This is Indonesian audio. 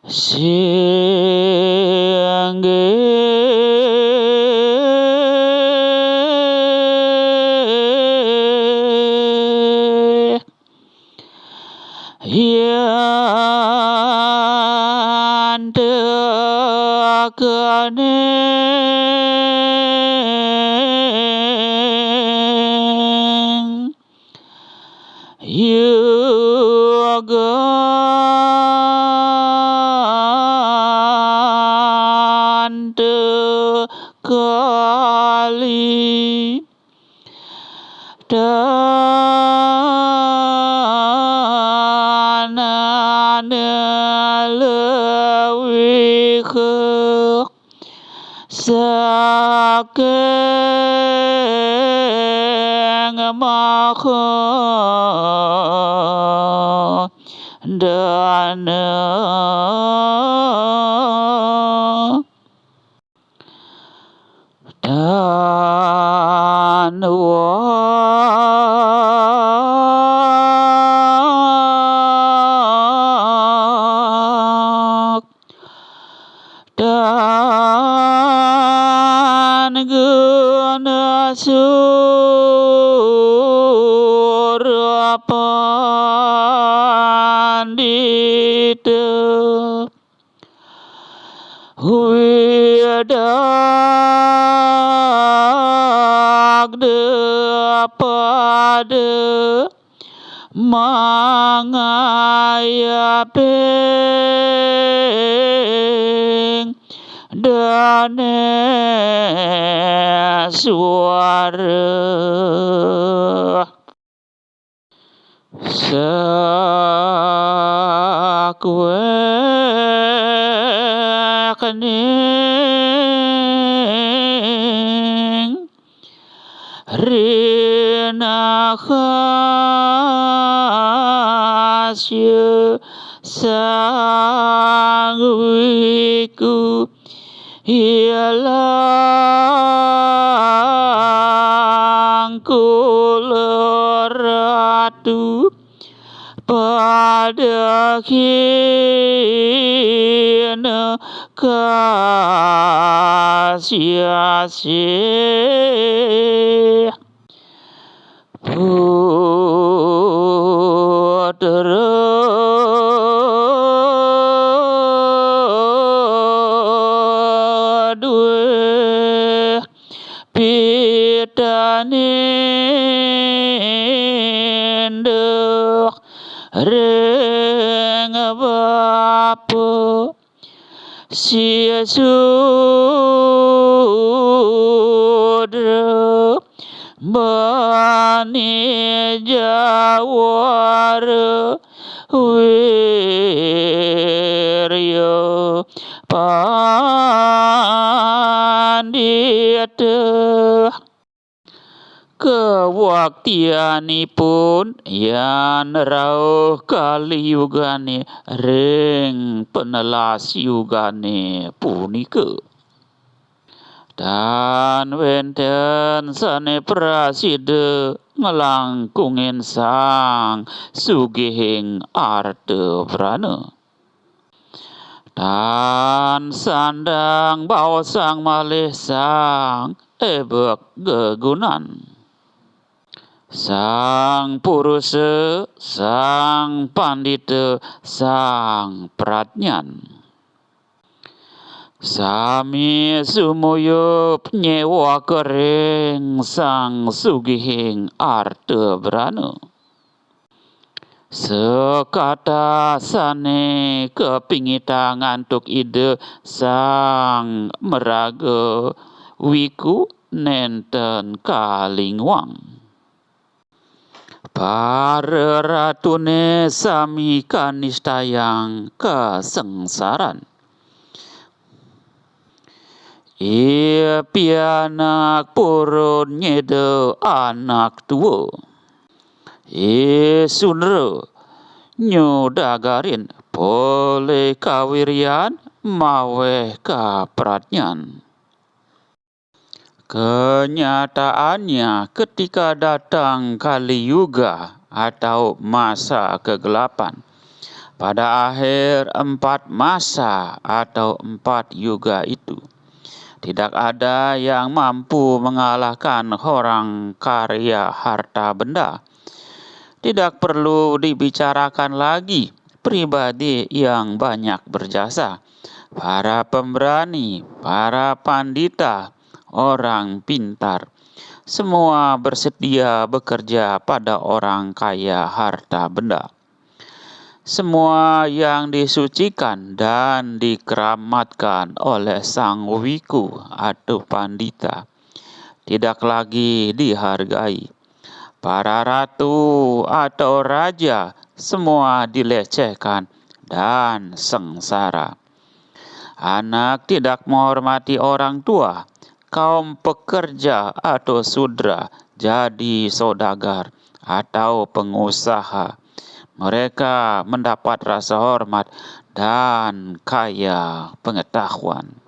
Singge yan tekane yoga kali danane lewih saking maka dana dan wak dan guna surapandita pada mangayaping dane suara sakwe kening rina khasya sangwiku ialah kula ratu pada hina kasih putra dua pitane nduk ring bapa sia sudra bani jawara wirya pandita kewaktianipun yan rauh kaliyugane ring penelas yugane punika dan wenten sane prasida ngelangkungen sang sugihing Artabrana dan sandang bawasang malih sang ebek gegunan sang purusa sang pandita sang pratnyan sami sumuyo nyewa kering sang sugihing Artabrana sekata sane kepingita ngantuk ide sang meraga wiku nenten kalingwang para ratune sami kanistayang kasengsaran ia pianak purun nyede anak tua sunra nyodagarin boleh kawirian maweh kapratnyan. Kenyataannya ketika datang Kali Yuga atau masa kegelapan, Pada akhir 4 masa atau 4 yuga itu, tidak ada yang mampu mengalahkan orang kaya harta benda. Tidak perlu dibicarakan lagi pribadi yang banyak berjasa, para pemberani, para pandita, orang pintar, semua bersedia bekerja pada orang kaya harta benda. Semua yang disucikan dan dikeramatkan oleh sang wiku atau pandita tidak lagi dihargai. Para ratu atau raja semua dilecehkan dan sengsara. Anak tidak menghormati orang tua, kaum pekerja atau sudra jadi saudagar atau pengusaha. Mereka mendapat rasa hormat dan kaya pengetahuan.